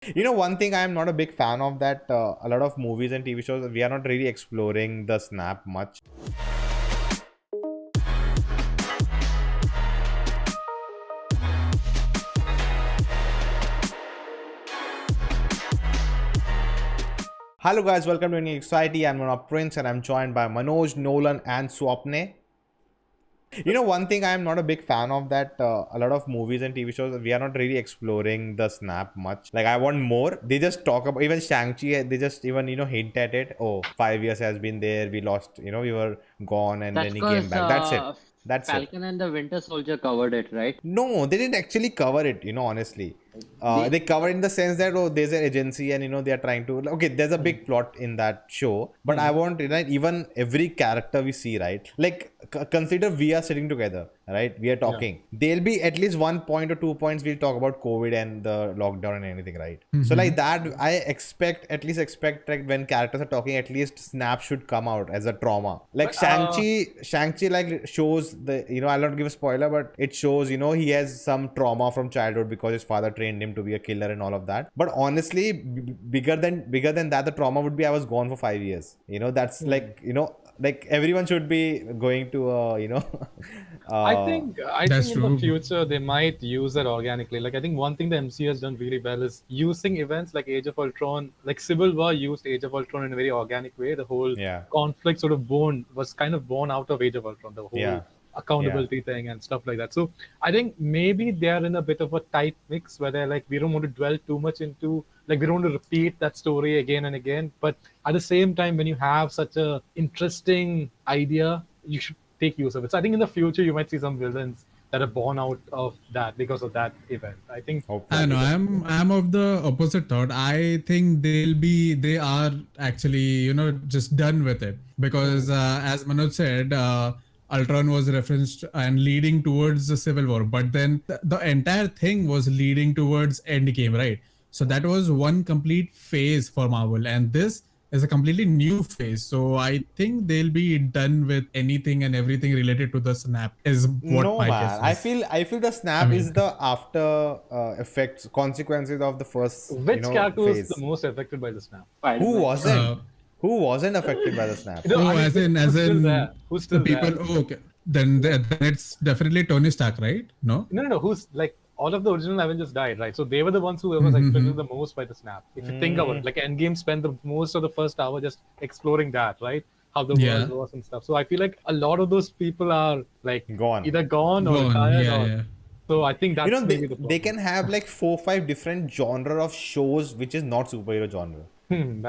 One thing I am not a big fan of that a lot of movies and TV shows, we are not really exploring the snap much. Hello guys, welcome to Geek. I'm Mona Prince and I'm joined by Manoj, Nolan and Swapney. One thing I am not a big fan of that a lot of movies and TV shows, we are not really exploring the snap much. Like I want more. They just talk about even Shang-Chi, they just even, hint at it. Oh, 5 years has been there. We lost, we were gone and That's then he came because back. That's it. That's it. Falcon and the Winter Soldier covered it, right? No, they didn't actually cover it, honestly. They, They cover it in the sense that, oh, there's an agency and, they are trying to, okay, there's a big plot in that show. But I want, even every character we see, right? Like, consider we are sitting together, right? We are talking. Yeah. There'll be at least 1 point or 2 points we'll talk about COVID and the lockdown and anything, right? So like that, I expect like when characters are talking, at least snap should come out as a trauma. Like Shang-Chi like shows the, I'll not give a spoiler, but it shows, he has some trauma from childhood because his father trained him to be a killer and all of that. But honestly, bigger than that, the trauma would be I was gone for 5 years. That's like, like everyone should be going to I think in the future they might use that organically. Like I think one thing the MCU has done really well is using events like Age of Ultron, like Civil War used Age of Ultron in a very organic way. The whole conflict sort of was kind of born out of Age of Ultron. The whole accountability thing and stuff like that. So I think maybe they are in a bit of a tight mix where they're like, we don't want to dwell too much into, like we don't want to repeat that story again and again. But at the same time, when you have such a interesting idea, you should take use of it. So I think in the future you might see some villains that are born out of that because of that event. I think. I know. I'm of the opposite thought. I think they are actually just done with it because as Manoj said. Ultron was referenced and leading towards the Civil War, but then the entire thing was leading towards Endgame, right? So that was one complete phase for Marvel, and this is a completely new phase. So I think they'll be done with anything and everything related to the snap. Is what no my man. guess is. I feel the snap is the after effects consequences of the first. Which character phase. was the most affected by the snap? Who wasn't? Who wasn't affected by the snap? As in, who's still the people. there? Oh, okay. Then it's definitely Tony Stark, right? No. No. Who's like all of the original Avengers died, right? So they were the ones who was affected the most by the snap. If you think about it, like Endgame spent the most of the first hour just exploring that, right? How the world was and stuff. So I feel like a lot of those people are like either gone or retired. So I think that's they can have like 4-5 different genre of shows which is not superhero genre.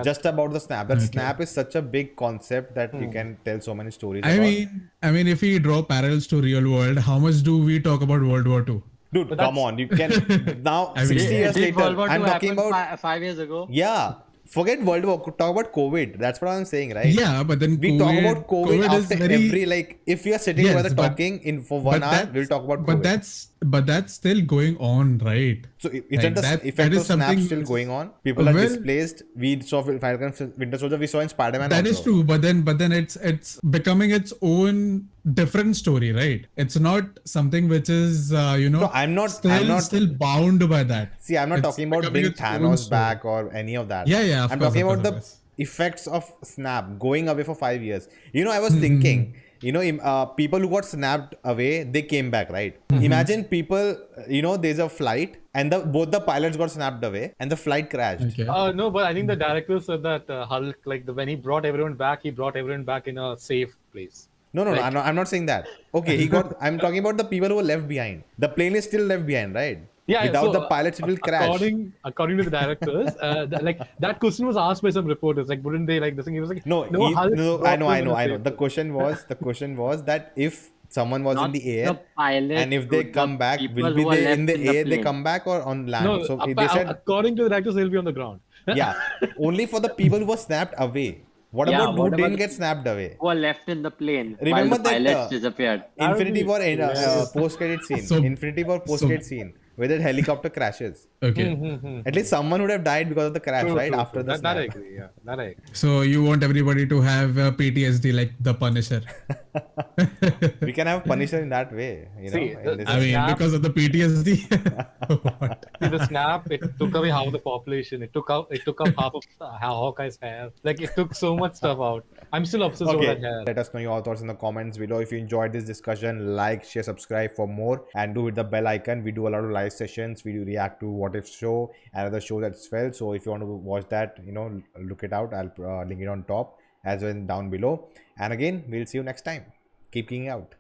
Just about the snap. That snap is such a big concept that you can tell so many stories I mean, if we draw parallels to real world, how much do we talk about World War II? Dude, come on. You can now 60 years later. I'm talking about 5 years ago. Yeah. Forget World War. Talk about COVID. That's what I'm saying, right? Yeah, but then we talk about COVID after every like. If we are sitting together talking for 1 hour, we'll talk about COVID. But that's still going on, right? So isn't the effect of snap still going on? People are displaced. We saw Falcon Winter Soldier. We saw in Spider-Man. That is true, but then it's becoming its own different story, right? It's not something which is No, I'm not still bound by that. See, I'm not talking about bringing Thanos back or any of that. Yeah. I'm talking about the effects of snap going away for 5 years. I was thinking. People who got snapped away, they came back, right? Imagine people, there's a flight and both the pilots got snapped away and the flight crashed. Okay. No, but I think the director said that Hulk, like when he brought everyone back, he brought everyone back in a safe place. No, I'm not saying that. Okay, I'm talking about the people who were left behind. The plane is still left behind, right? Yeah, without the pilots, it will crash. According to the directors, that question was asked by some reporters. Like, wouldn't they like this thing? He was like, no. I know. The question was that if someone was in the air and if they come back, will be they in the air? They come back or on land? No, so they said, according to the directors, they'll be on the ground. Yeah, only for the people who were snapped away. What about who didn't get snapped away? Who were left in the plane? Remember while the pilots disappeared. Infinity War post-credit scene. Infinity War post-credit scene where that helicopter crashes. Okay. At least someone would have died because of the crash, True, right? true, After true. the That I snap. agree. Yeah, that I agree. So you want everybody to have PTSD like the Punisher. We can have Punisher in that way, See, in this I mean, snap- because of the PTSD. What? See, the snap, it took away half the population. It took up half of Hawkeye's hair. Like, it took so much stuff out. I'm still obsessed with that Okay, hair. let us know your thoughts in the comments below. If you enjoyed this discussion, like, share, subscribe for more, and do hit the bell icon. We do a lot of live sessions. We do react to What If show and other shows as well. So if you want to watch that, look it out. I'll link it on top as well down below. And again, we'll see you next time. Keep geeking out.